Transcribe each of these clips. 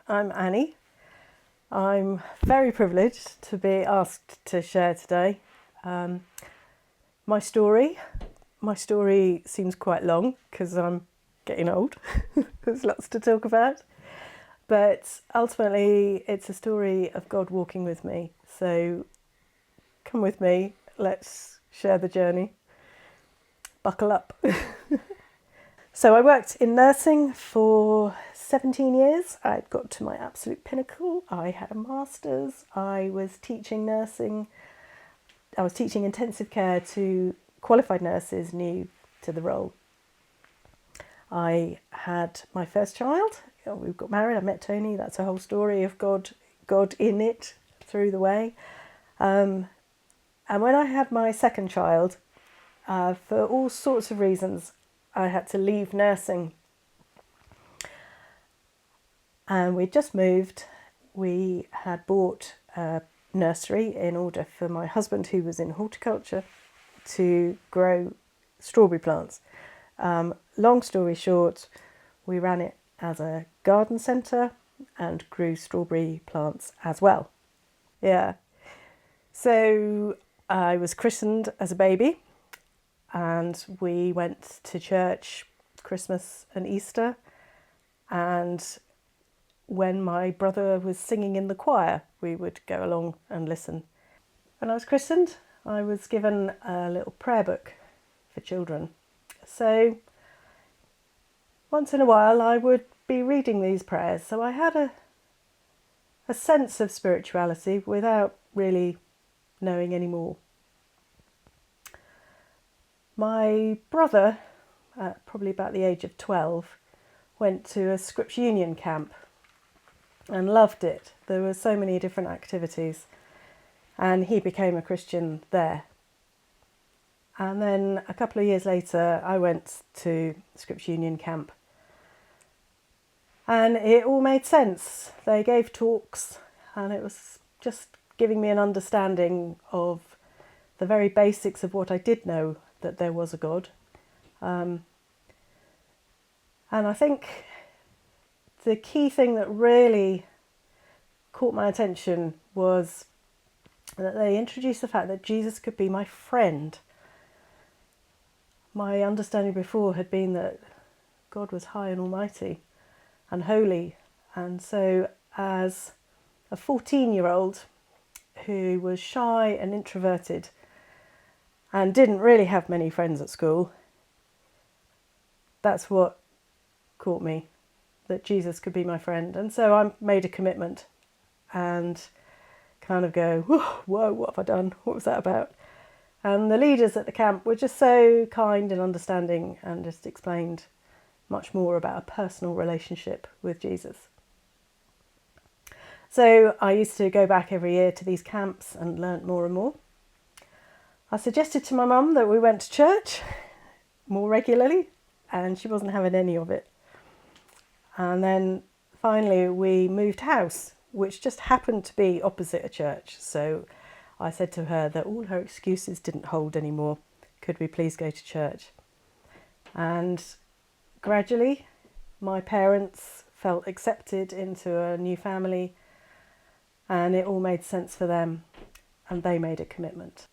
I'm Annie. I'm very privileged to be asked to share today my story. My story seems quite long because I'm getting old. There's lots to talk about. But ultimately, it's a story of God walking with me. So come with me, let's share the journey. Buckle up. So I worked in nursing for 17 years. I'd got to my absolute pinnacle. I had a master's. I was teaching nursing. I was teaching intensive care to qualified nurses new to the role. I had my first child. We got married. I met Tony. That's a whole story of God in it through the way. And when I had my second child, for all sorts of reasons, I had to leave nursing. And we'd just moved. We had bought a nursery in order for my husband, who was in horticulture, to grow strawberry plants. Long story short, we ran it as a garden centre and grew strawberry plants as well. Yeah. So I was christened as a baby, and we went to church Christmas and Easter. And when my brother was singing in the choir, we would go along and listen. When I was christened, I was given a little prayer book for children. So once in a while I would be reading these prayers. So I had a sense of spirituality without really knowing any more. My brother, at probably about the age of 12, went to a Scripture Union camp and loved it. There were so many different activities, and he became a Christian there. And then a couple of years later, I went to Scripture Union camp, and it all made sense. They gave talks, and it was just giving me an understanding of the very basics of what I did know, that there was a God. And I think the key thing that really caught my attention was that they introduced the fact that Jesus could be my friend. My understanding before had been that God was high and almighty and holy. And so as a 14-year-old who was shy and introverted and didn't really have many friends at school, that's what caught me, that Jesus could be my friend. And so I made a commitment and kind of go, whoa, what have I done? What was that about? And the leaders at the camp were just so kind and understanding and just explained much more about a personal relationship with Jesus. So I used to go back every year to these camps and learnt more and more. I suggested to my mum that we went to church more regularly, and she wasn't having any of it. And then finally we moved house, which just happened to be opposite a church. So I said to her that all her excuses didn't hold anymore. Could we please go to church? And gradually my parents felt accepted into a new family, and it all made sense for them, and they made a commitment.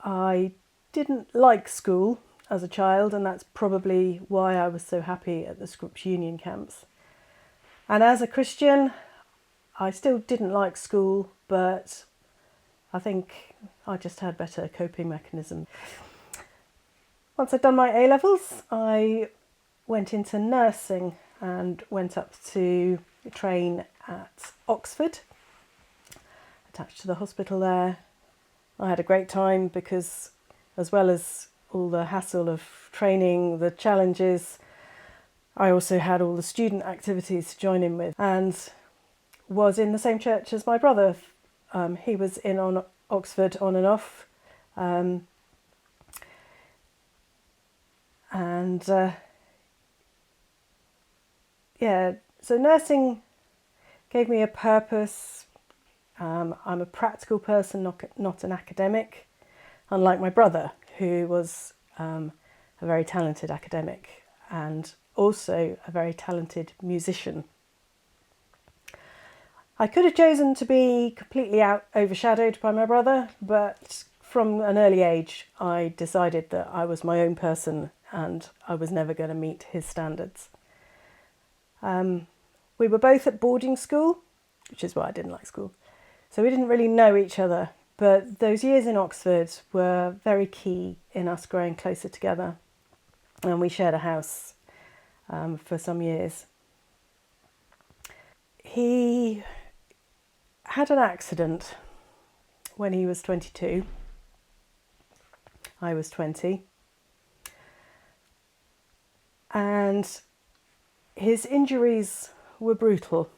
I didn't like school as a child, and that's probably why I was so happy at the Scripture Union camps. And as a Christian, I still didn't like school, but I think I just had better coping mechanisms. Once I'd done my A-levels, I went into nursing and went up to train at Oxford, attached to the hospital there. I had a great time because, as well as all the hassle of training, the challenges, I also had all the student activities to join in with, and was in the same church as my brother. He was in on Oxford on and off, so nursing gave me a purpose. I'm a practical person, not an academic, unlike my brother, who was a very talented academic and also a very talented musician. I could have chosen to be completely overshadowed by my brother, but from an early age I decided that I was my own person and I was never going to meet his standards. We were both at boarding school, which is why I didn't like school. So we didn't really know each other, but those years in Oxford were very key in us growing closer together. And we shared a house for some years. He had an accident when he was 22. I was 20. And his injuries were brutal.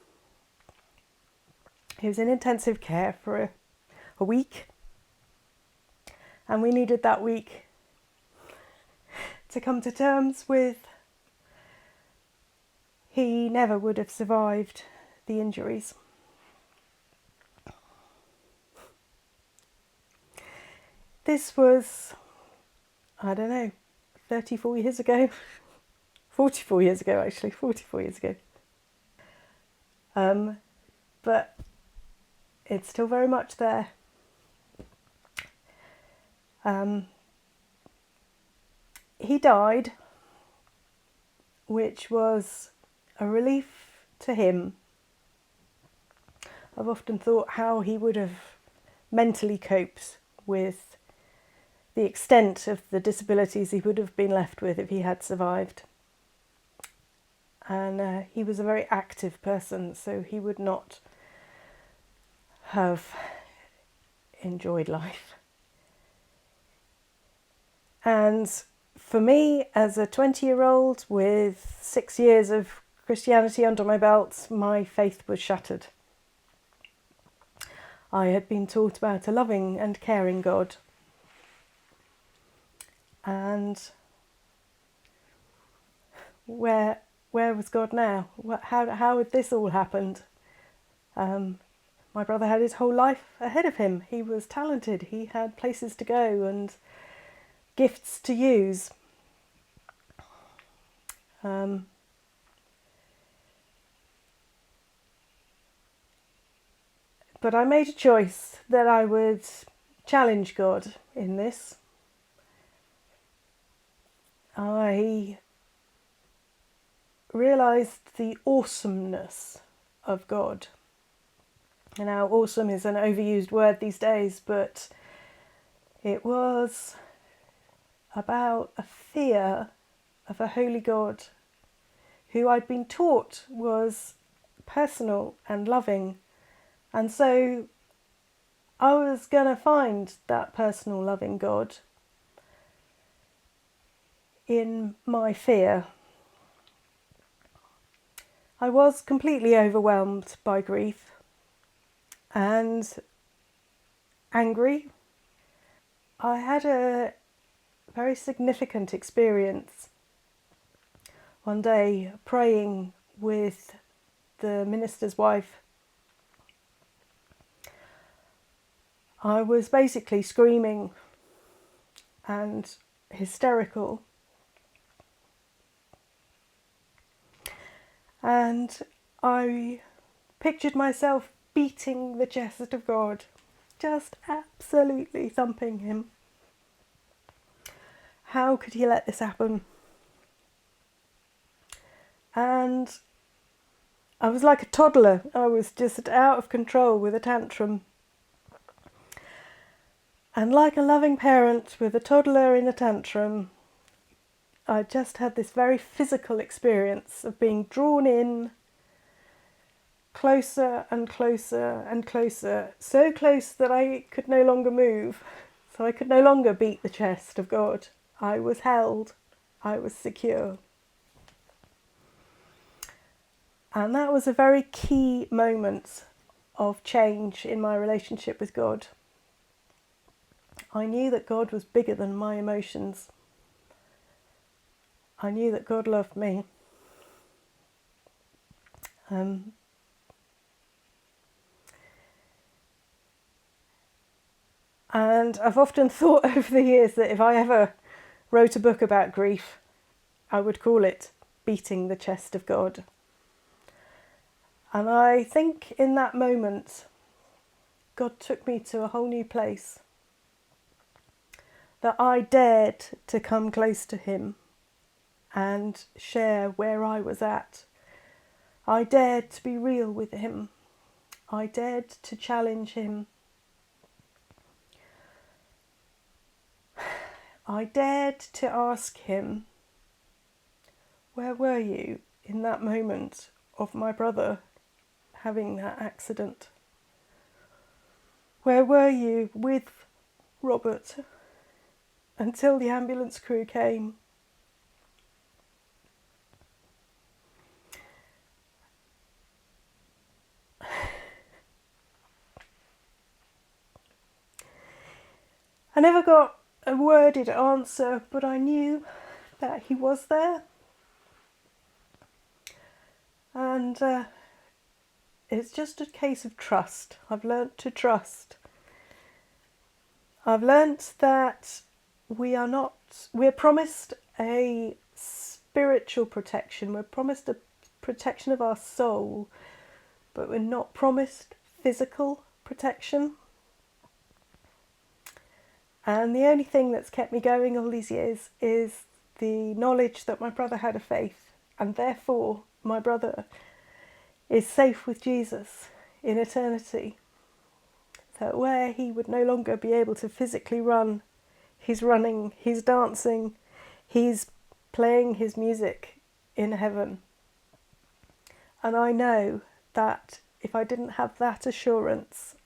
He was in intensive care for a week, and we needed that week to come to terms with he never would have survived the injuries. This was, I don't know, 34 years ago. 44 years ago, actually, 44 years ago. But it's still very much there. He died, which was a relief to him. I've often thought how he would have mentally coped with the extent of the disabilities he would have been left with if he had survived. And he was a very active person, so he would not have enjoyed life. And for me, as a 20-year-old with 6 years of Christianity under my belt, my faith was shattered. I had been taught about a loving and caring God. And where was God now? How had this all happened? My brother had his whole life ahead of him. He was talented. He had places to go and gifts to use. But I made a choice that I would challenge God in this. I realised the awesomeness of God. And now awesome is an overused word these days, but it was about a fear of a holy God who I'd been taught was personal and loving. And so I was going to find that personal, loving God in my fear. I was completely overwhelmed by grief and angry. I had a very significant experience one day praying with the minister's wife. I was basically screaming and hysterical. And I pictured myself beating the chest of God, just absolutely thumping him. How could he let this happen? And I was like a toddler. I was just out of control with a tantrum. And like a loving parent with a toddler in a tantrum, I just had this very physical experience of being drawn in closer and closer and closer, so close that I could no longer move, so I could no longer beat the chest of God. I was held, I was secure. And that was a very key moment of change in my relationship with God. I knew that God was bigger than my emotions. I knew that God loved me. And I've often thought over the years that if I ever wrote a book about grief, I would call it Beating the Chest of God. And I think in that moment, God took me to a whole new place, that I dared to come close to him and share where I was at. I dared to be real with him. I dared to challenge him. I dared to ask him, where were you in that moment of my brother having that accident? Where were you with Robert until the ambulance crew came? I never got a worded answer, but I knew that he was there. And it's just a case of trust. I've learnt to trust. I've learnt that we're promised a spiritual protection. We're promised a protection of our soul, but we're not promised physical protection. And the only thing that's kept me going all these years is the knowledge that my brother had a faith, and therefore my brother is safe with Jesus in eternity. That where he would no longer be able to physically run, he's running, he's dancing, he's playing his music in heaven. And I know that if I didn't have that assurance,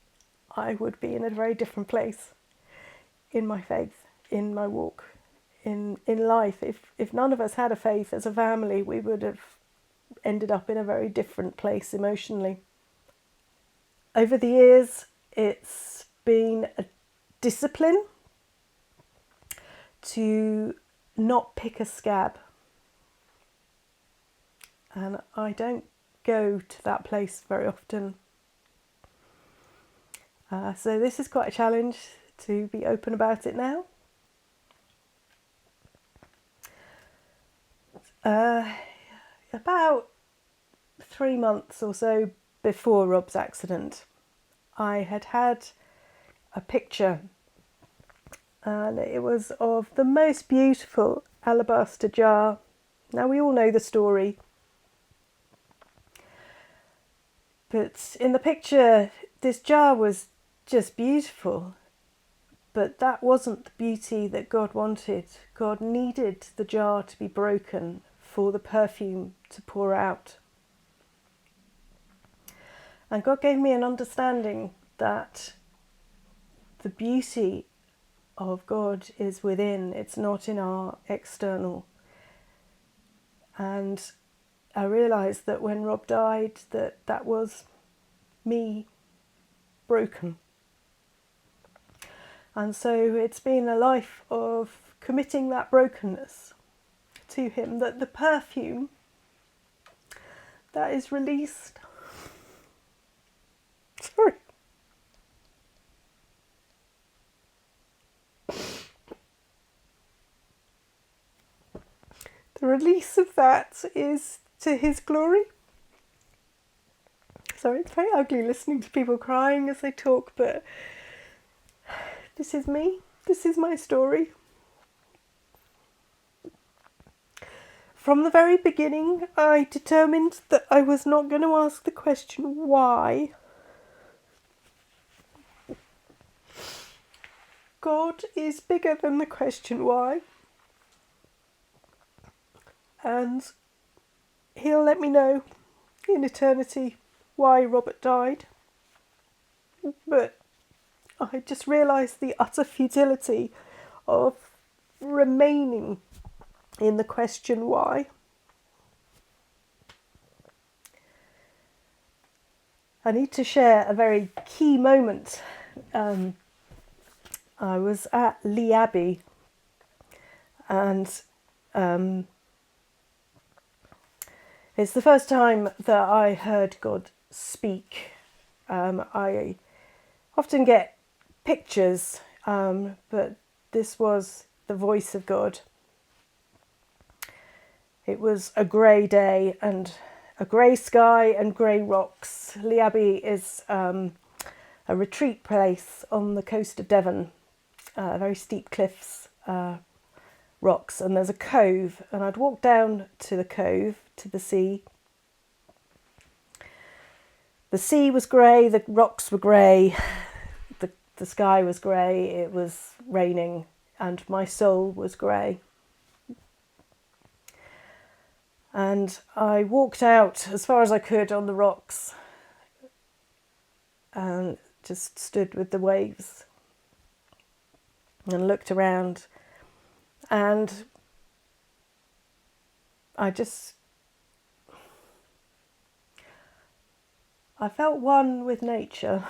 I would be in a very different place in my faith, in my walk, in life. If none of us had a faith as a family, we would have ended up in a very different place emotionally. Over the years, it's been a discipline to not pick a scab. And I don't go to that place very often. So this is quite a challenge to be open about it now. About 3 months or so before Rob's accident, I had a picture, and it was of the most beautiful alabaster jar. Now we all know the story, but in the picture this jar was just beautiful, but that wasn't the beauty that God wanted. God needed the jar to be broken for the perfume to pour out. And God gave me an understanding that the beauty of God is within, it's not in our external. And I realised that when Rob died, that was me broken. And so it's been a life of committing that brokenness to him, that the perfume that is released, sorry, the release of that is to his glory. Sorry, it's very ugly listening to people crying as they talk, but this is me. This is my story. From the very beginning, I determined that I was not going to ask the question why. God is bigger than the question why. And he'll let me know in eternity why Robert died. But I just realised the utter futility of remaining in the question why. I need to share a very key moment. I was at Lee Abbey, and it's the first time that I heard God speak. I often get pictures, but this was the voice of God. It was a grey day, and a grey sky and grey rocks. Liaby is a retreat place on the coast of Devon, very steep cliffs, rocks, and there's a cove, and I'd walk down to the cove, to the sea. The sea was grey, the rocks were grey, the sky was grey, it was raining, and my soul was grey. And I walked out as far as I could on the rocks and just stood with the waves and looked around, and I felt one with nature,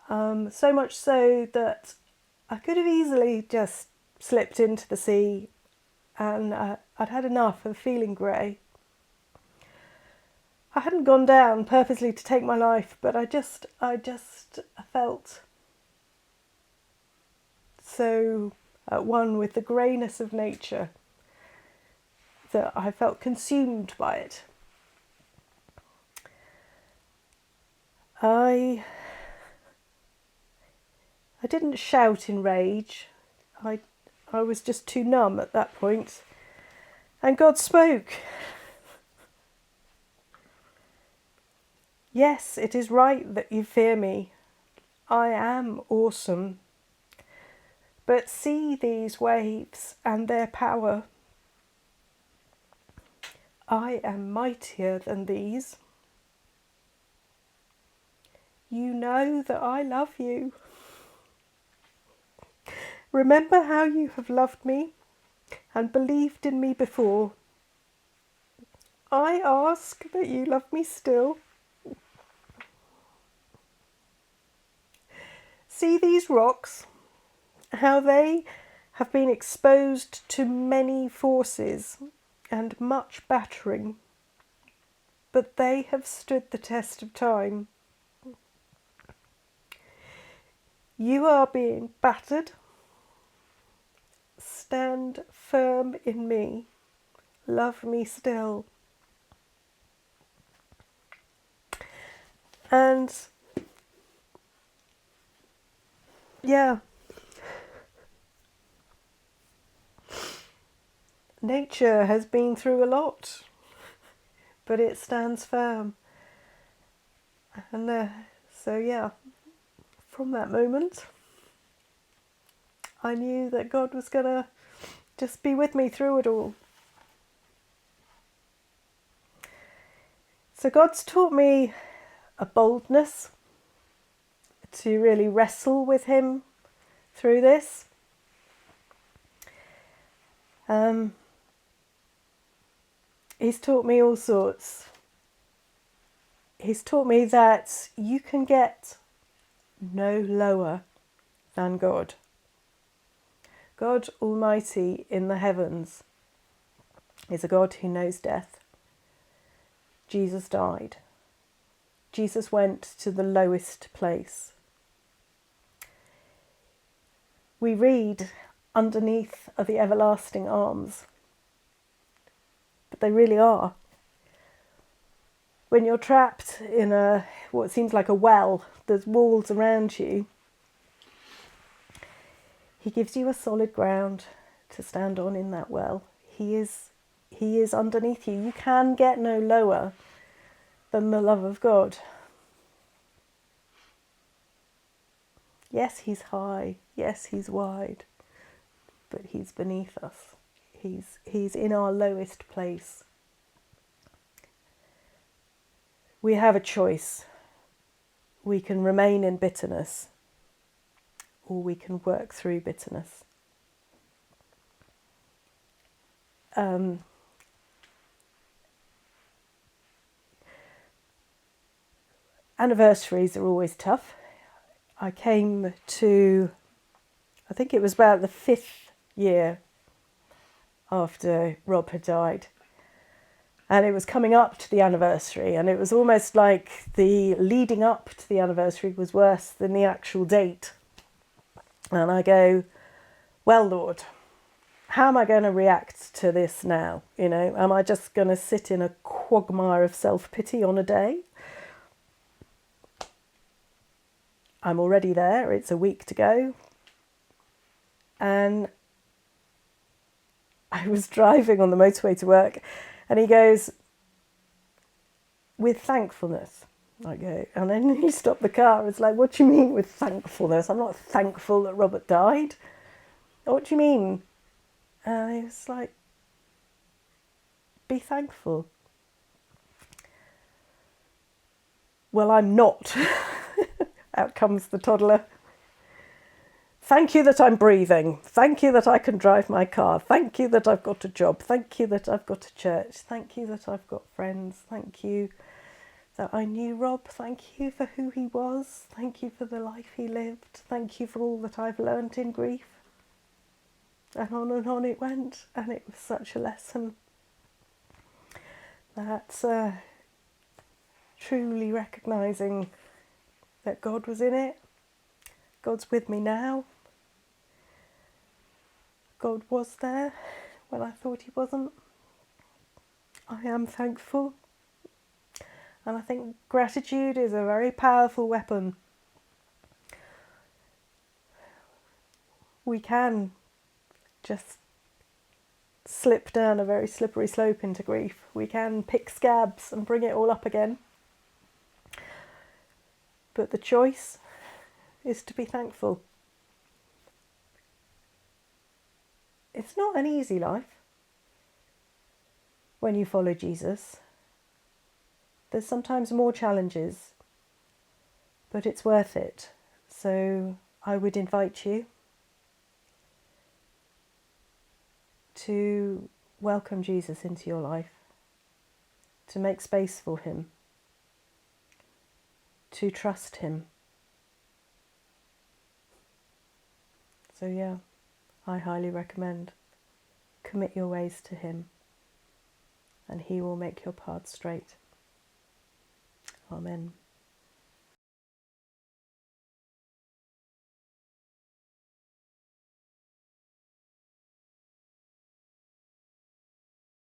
so much so that I could have easily just slipped into the sea, and I'd had enough of feeling grey. I hadn't gone down purposely to take my life, but I just felt so at one with the greyness of nature that I felt consumed by it. I didn't shout in rage. I was just too numb at that point. And God spoke. Yes, it is right that you fear me. I am awesome. But see these waves and their power. I am mightier than these. You know that I love you. Remember how you have loved me and believed in me before. I ask that you love me still. See these rocks, how they have been exposed to many forces and much battering, but they have stood the test of time. You are being battered. Stand firm in me. Love me still. And yeah, nature has been through a lot, but it stands firm. And so yeah, from that moment, I knew that God was going to just be with me through it all. So God's taught me a boldness to really wrestle with him through this. He's taught me all sorts. He's taught me that you can get no lower than God. God Almighty in the heavens is a God who knows death. Jesus died. Jesus went to the lowest place. We read, underneath are the everlasting arms. But they really are. When you're trapped in what seems like a well, there's walls around you. He gives you a solid ground to stand on in that well. He is underneath you. You can get no lower than the love of God. Yes, he's high. Yes, he's wide. But he's beneath us. He's in our lowest place. We have a choice. We can remain in bitterness, or we can work through bitterness. Anniversaries are always tough. I came to, I think it was about the 5th year after Rob had died. And it was coming up to the anniversary, and it was almost like the leading up to the anniversary was worse than the actual date. And I go, well, Lord, how am I going to react to this now? You know, am I just going to sit in a quagmire of self-pity on a day? I'm already there. It's a week to go. And I was driving on the motorway to work, and he goes, with thankfulness. I go, and then he stopped the car. It's like, what do you mean with thankfulness? I'm not thankful that Robert died. What do you mean? And he was like, be thankful. Well, I'm not. Out comes the toddler. Thank you that I'm breathing. Thank you that I can drive my car. Thank you that I've got a job. Thank you that I've got a church. Thank you that I've got friends. Thank you that I knew Rob. Thank you for who he was. Thank you for the life he lived. Thank you for all that I've learnt in grief. And on it went. And it was such a lesson. That's truly recognising that God was in it. God's with me now. God was there when I thought he wasn't. I am thankful. And I think gratitude is a very powerful weapon. We can just slip down a very slippery slope into grief. We can pick scabs and bring it all up again. But the choice is to be thankful. It's not an easy life when you follow Jesus. There's sometimes more challenges, but it's worth it. So I would invite you to welcome Jesus into your life, to make space for him, to trust him. So yeah, I highly recommend commit your ways to him, and he will make your path straight. Amen.